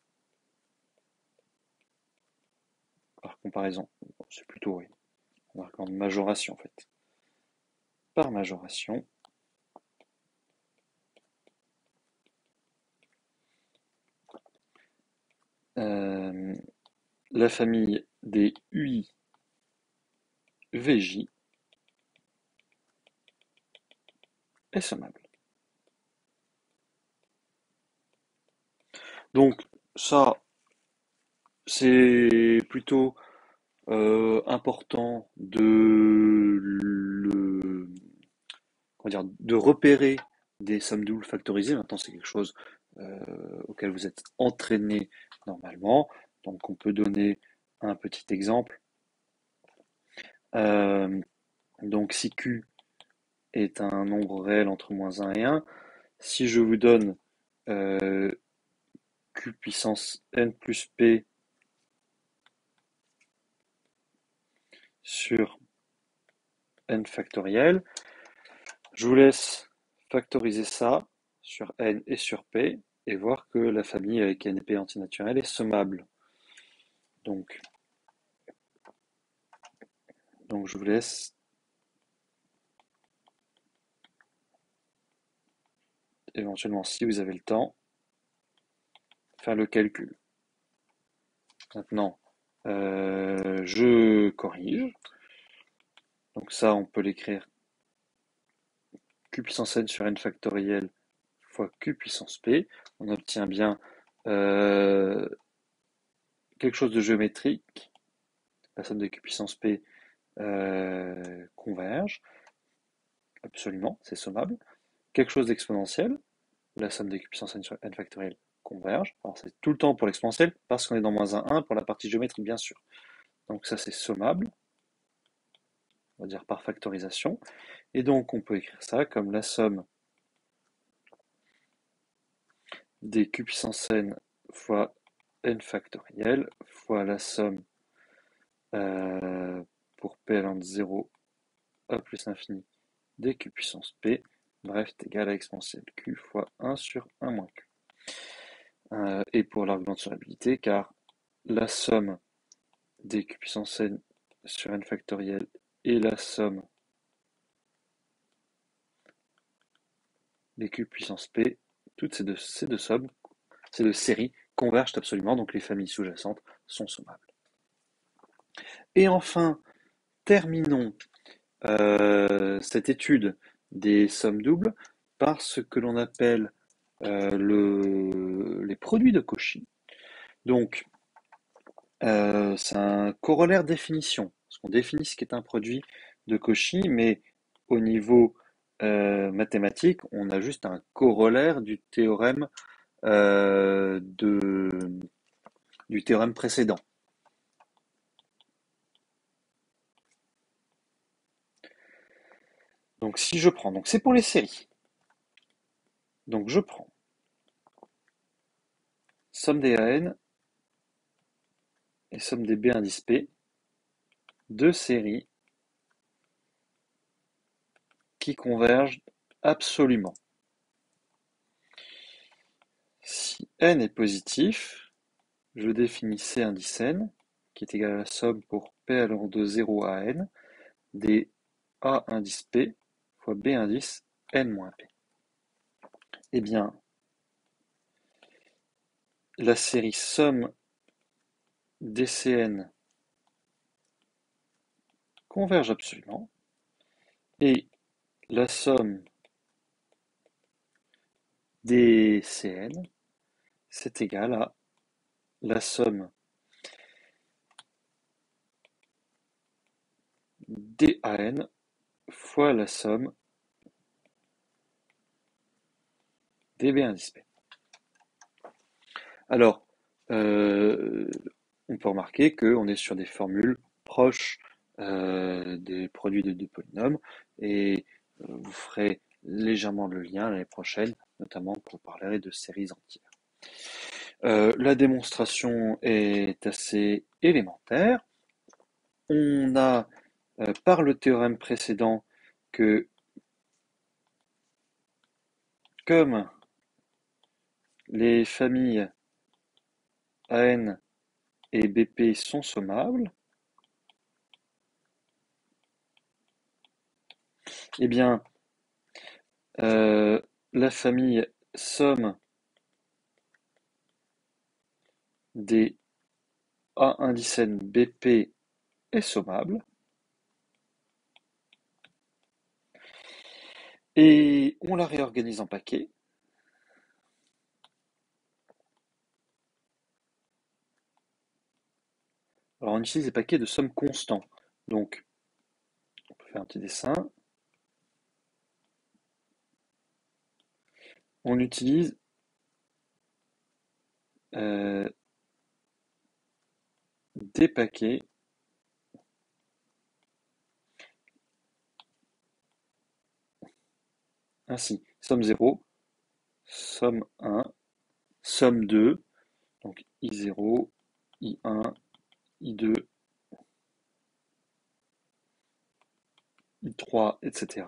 c'est plutôt, oui, un argument de majoration, en fait. Par majoration, euh, la famille des UIVJ est sommable. Donc ça, c'est plutôt important comment dire, de repérer des sommes doubles factorisées. Maintenant, c'est quelque chose auquel vous êtes entraîné normalement. Donc, on peut donner un petit exemple. Euh, donc, si Q est un nombre réel entre moins 1 et 1, si je vous donne euh, Q puissance n plus P sur n factoriel, je vous laisse factoriser ça sur n et sur p et voir que la famille avec n et p antinaturelles est sommable. Donc, je vous laisse éventuellement, si vous avez le temps, faire le calcul. Maintenant, je corrige. Donc ça, on peut l'écrire q puissance n sur n factoriel fois q puissance p. On obtient bien euh, quelque chose de géométrique. La somme de q puissance p converge. Absolument, c'est sommable. Quelque chose d'exponentiel. La somme de q puissance n sur n factoriel converge. Alors c'est tout le temps pour l'exponentiel parce qu'on est dans moins 1 pour la partie géométrique bien sûr. Donc ça c'est sommable, on va dire par factorisation. Et donc on peut écrire ça comme la somme des q puissance n fois n factoriel fois la somme pour p allant de 0 à plus l'infini des q puissance p, bref, est égal à exponentielle q fois 1 sur 1 moins q. Et pour l'argument de solvabilité, car la somme des q puissance n sur n factoriel et la somme des q puissance p, toutes ces deux sommes, ces deux séries convergent absolument, donc les familles sous-jacentes sont sommables. Et enfin, terminons cette étude des sommes doubles par ce que l'on appelle les produits de Cauchy. Donc, c'est un corollaire définition, parce qu'on définit ce qu'est un produit de Cauchy, mais au niveau mathématique, on a juste un corollaire du théorème euh, de, du théorème précédent. Donc si je prends, donc c'est pour les séries. Donc je prends somme des AN et somme des B indice P, deux séries qui convergent absolument. Si n est positif, je définis C indice n, qui est égal à la somme pour P allant de 0 à n, des A indice P fois B indice n moins P. Eh bien, la série somme des Cn converge absolument, et la somme des Cn, c'est égal à la somme des AN fois la somme des B indice P. Alors, euh, on peut remarquer qu'on est sur des formules proches des produits de deux polynômes et vous ferez légèrement le lien l'année prochaine, notamment pour parler de séries entières. La démonstration est assez élémentaire. On a, par le théorème précédent, que comme les familles AN et BP sont sommables, eh bien, la famille somme des A indicène BP est sommable. Et on la réorganise en paquets. Alors on utilise des paquets de somme constant. Donc on peut faire un petit dessin. On utilise des paquets ainsi. Somme 0, somme 1, somme 2, donc I0, I1, I2, I3, etc.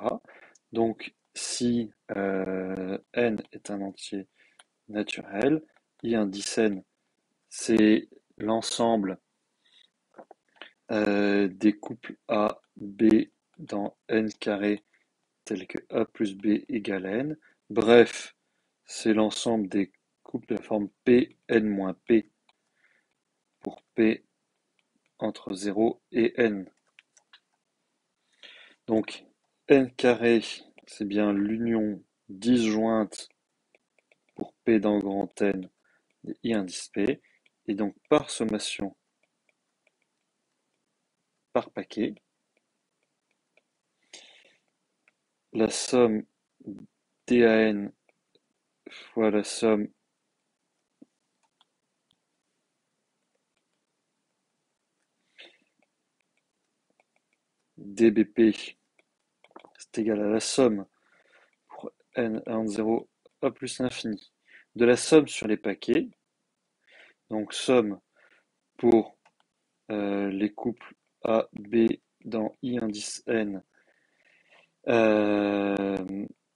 Donc si n est un entier naturel, I indicène, c'est l'ensemble des couples A, B dans n carré tel que A plus B égale n. Bref, c'est l'ensemble des couples de la forme P, n-P pour P entre 0 et n. Donc, n carré, c'est bien l'union disjointe pour P dans grand N de I indice P. Et donc, par sommation, par paquet, la somme DAN fois la somme DBP, c'est égal à la somme pour n de 0 à plus l'infini de la somme sur les paquets, donc somme pour les couples A, B dans I indice n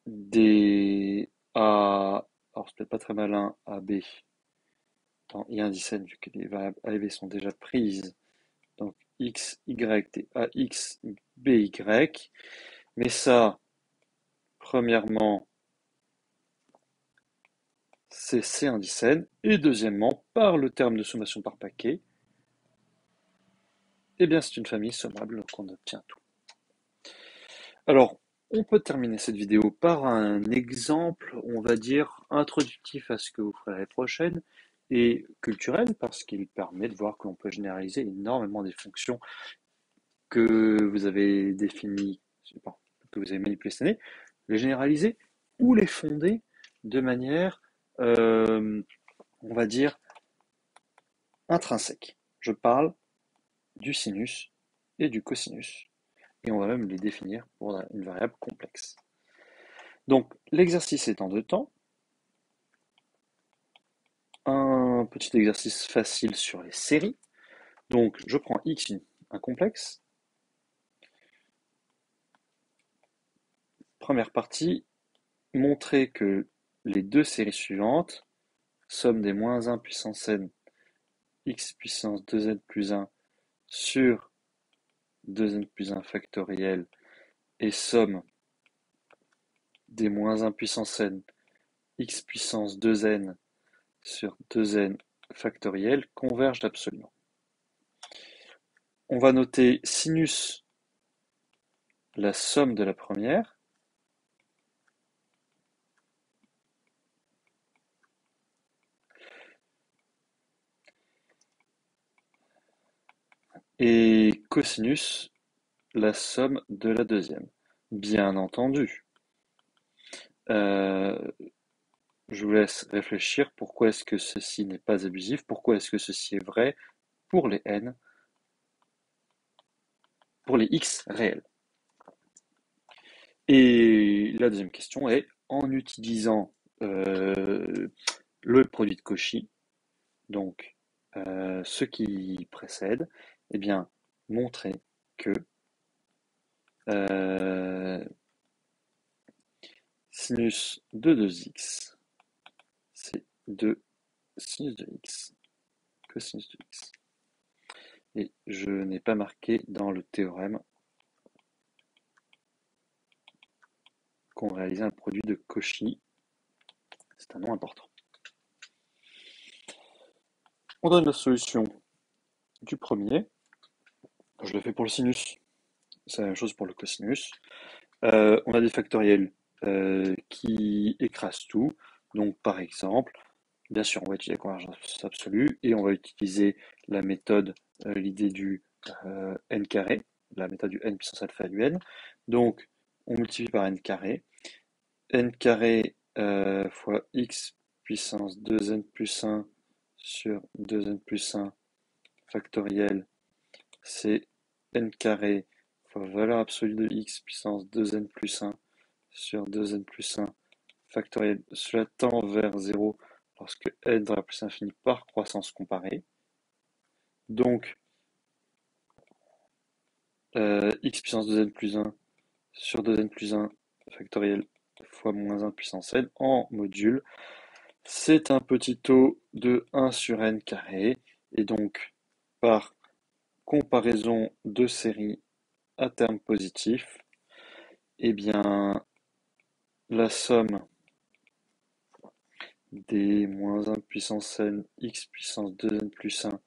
des A, alors c'est peut-être pas très malin, AB dans I indice n vu que les variables A et B sont déjà prises, donc X, Y des AX, BY, mais ça, premièrement, c'est C indice n, et deuxièmement, par le terme de sommation par paquet, eh bien c'est une famille sommable, donc on obtient tout. Alors, on peut terminer cette vidéo par un exemple, on va dire, introductif à ce que vous ferez l'année prochaine et culturel parce qu'il permet de voir que l'on peut généraliser énormément des fonctions que vous avez définies, que vous avez manipulées cette année, les généraliser ou les fonder de manière, on va dire, intrinsèque. Je parle du sinus et du cosinus et on va même les définir pour une variable complexe. Donc, l'exercice est en deux temps. Un petit exercice facile sur les séries. Donc, je prends X, un complexe. Première partie, montrer que les deux séries suivantes, somme des moins 1 puissance n, x puissance 2n plus 1 sur 2n plus 1 factoriel, et somme des moins 1 puissance n, x puissance 2n sur 2n factoriel, convergent absolument. On va noter sinus la somme de la première, et cosinus la somme de la deuxième. Bien entendu, je vous laisse réfléchir pourquoi est-ce que ceci n'est pas abusif, pourquoi est-ce que ceci est vrai pour les n, pour les x réels. Et la deuxième question est, en utilisant le produit de Cauchy, donc ce qui précède, eh bien, montrer que sinus de 2x, c'est 2 sinus de x, cosinus de x. Et je n'ai pas marqué dans le théorème qu'on réalisait un produit de Cauchy. C'est un nom important. On donne la solution du premier. Je le fais pour le sinus. C'est la même chose pour le cosinus. On a des factoriels qui écrasent tout. Donc, par exemple, bien sûr, on va utiliser la convergence absolue et on va utiliser la méthode, l'idée du n carré, la méthode du n puissance alpha du n. Donc, on multiplie par n carré. N carré fois x puissance 2n plus 1 sur 2n plus 1 factoriel, c'est n carré fois valeur absolue de x puissance 2n plus 1 sur 2n plus 1 factoriel. Cela tend vers 0 lorsque n dans la plus infinie par croissance comparée. Donc, x puissance 2n plus 1 sur 2n plus 1 factoriel fois moins 1 puissance n en module. C'est un petit taux de 1 sur n carré. Et donc, par comparaison de séries à terme positif, eh bien, la somme des moins 1 puissance n x puissance 2n plus 1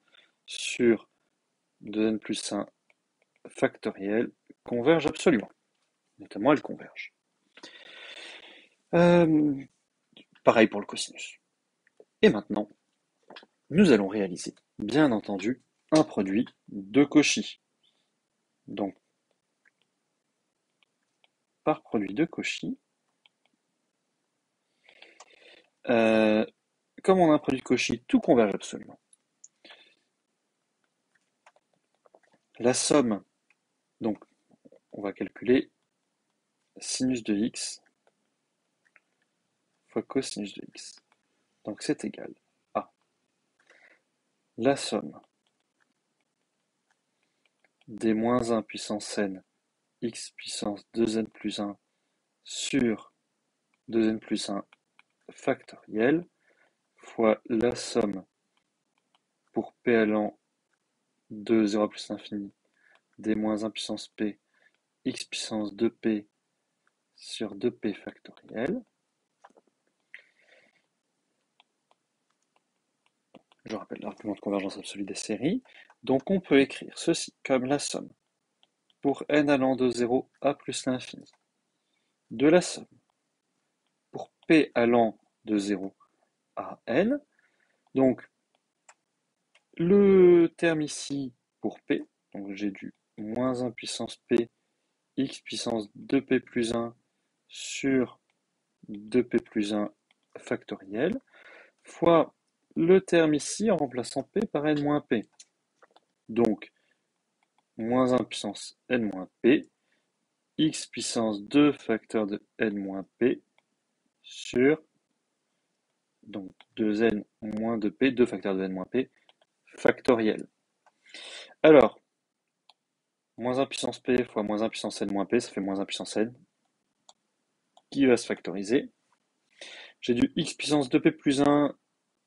sur 2n plus 1 factoriel converge absolument. Notamment, elle converge. Pareil pour le cosinus. Et maintenant, nous allons réaliser, bien entendu, un produit de Cauchy. Donc, par produit de Cauchy, comme on a un produit de Cauchy, tout converge absolument. La somme, donc, on va calculer sinus de x fois cosinus de x. Donc, c'est égal à la somme des moins 1 puissance n x puissance 2n plus 1 sur 2n plus 1 factoriel fois la somme pour p allant de 0 à plus l'infini des moins 1 puissance p x puissance 2p sur 2p factoriel. Je rappelle l'argument de convergence absolue des séries. Donc on peut écrire ceci comme la somme pour n allant de 0 à plus l'infini de la somme pour p allant de 0 à n. Donc le terme ici pour p, donc j'ai du moins 1 puissance p x puissance 2p plus 1 sur 2p plus 1 factoriel fois le terme ici en remplaçant p par n moins p. Donc, moins 1 puissance n moins p, x puissance 2 facteur de n moins p sur donc 2n moins 2p, 2 facteurs de n moins p, factoriel. Alors, moins 1 puissance p fois moins 1 puissance n moins p, ça fait moins 1 puissance n, qui va se factoriser. J'ai du x puissance 2p plus 1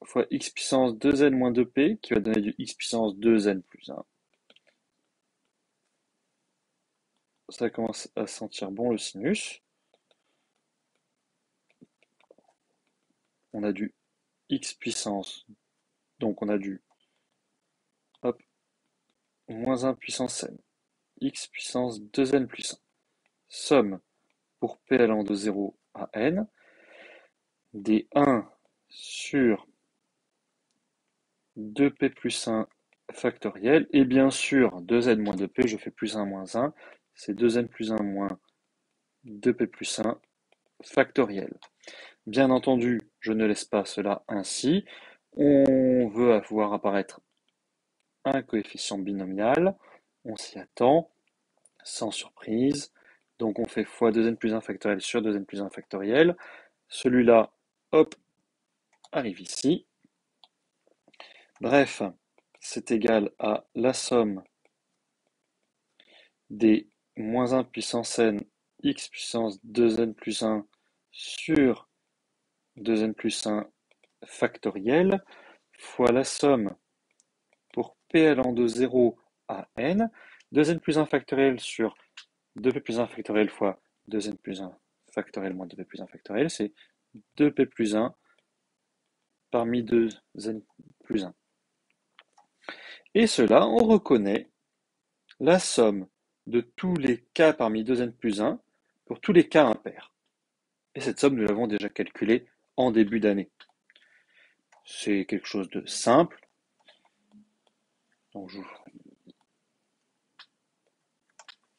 fois x puissance 2n moins 2p, qui va donner du x puissance 2n plus 1. Ça commence à sentir bon le sinus. On a du x puissance, donc on a du hop, moins 1 puissance n, x puissance 2n plus 1, somme pour p allant de 0 à n, des 1 sur 2p plus 1 factoriel, et bien sûr 2n moins 2p, je fais plus 1 moins 1, c'est 2n plus 1 moins 2p plus 1 factoriel. Bien entendu, je ne laisse pas cela ainsi, on veut voir apparaître un coefficient binomial, on s'y attend, sans surprise. Donc on fait fois 2n plus 1 factoriel sur 2n plus 1 factoriel. Celui-là, hop, arrive ici. Bref, c'est égal à la somme des moins 1 puissance n x puissance 2n plus 1 sur 2n plus 1 factoriel fois la somme pour p allant de 0 à n, 2n plus 1 factoriel sur 2p plus 1 factoriel fois 2n plus 1 factoriel moins 2p plus 1 factoriel, c'est 2p plus 1 parmi 2n plus 1. Et cela, on reconnaît la somme de tous les cas parmi 2n plus 1 pour tous les cas impairs. Et cette somme, nous l'avons déjà calculée en début d'année. C'est quelque chose de simple. Donc,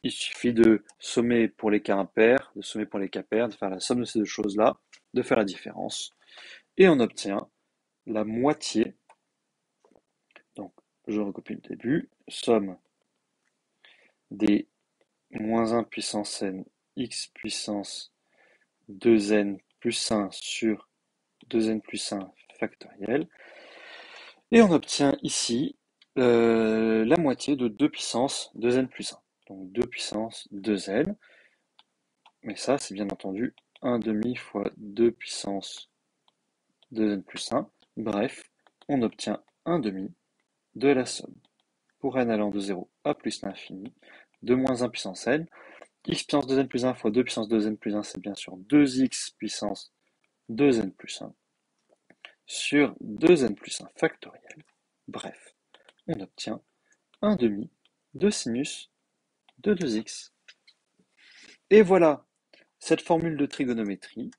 il suffit de sommer pour les cas impairs, de sommer pour les cas pairs, de faire la somme de ces deux choses-là, de faire la différence. Et on obtient la moitié. Donc, je recopie le début. Somme des moins 1 puissance n x puissance 2n plus 1 sur 2n plus 1 factoriel. Et on obtient ici la moitié de 2 puissance 2n plus 1. Donc 2 puissance 2n. Mais ça, c'est bien entendu 1 demi fois 2 puissance 2n plus 1. Bref, on obtient 1 demi de la somme pour n allant de 0 à plus l'infini de moins 1 puissance n. X puissance 2n plus 1 fois 2 puissance 2n plus 1, c'est bien sûr 2x puissance 2n plus 1 sur 2n plus 1 factoriel. Bref, on obtient 1 demi de sinus de 2x. Et voilà, cette formule de trigonométrie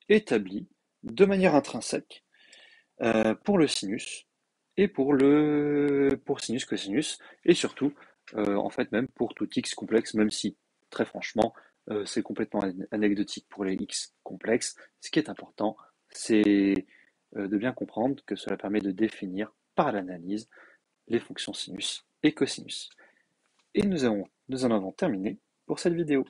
établie de manière intrinsèque pour le sinus et pour sinus, cosinus, et surtout, en fait, même pour tout x complexe, même si, très franchement, c'est complètement anecdotique pour les x complexes. Ce qui est important, c'est de bien comprendre que cela permet de définir par l'analyse les fonctions sinus et cosinus. Et nous en avons terminé pour cette vidéo.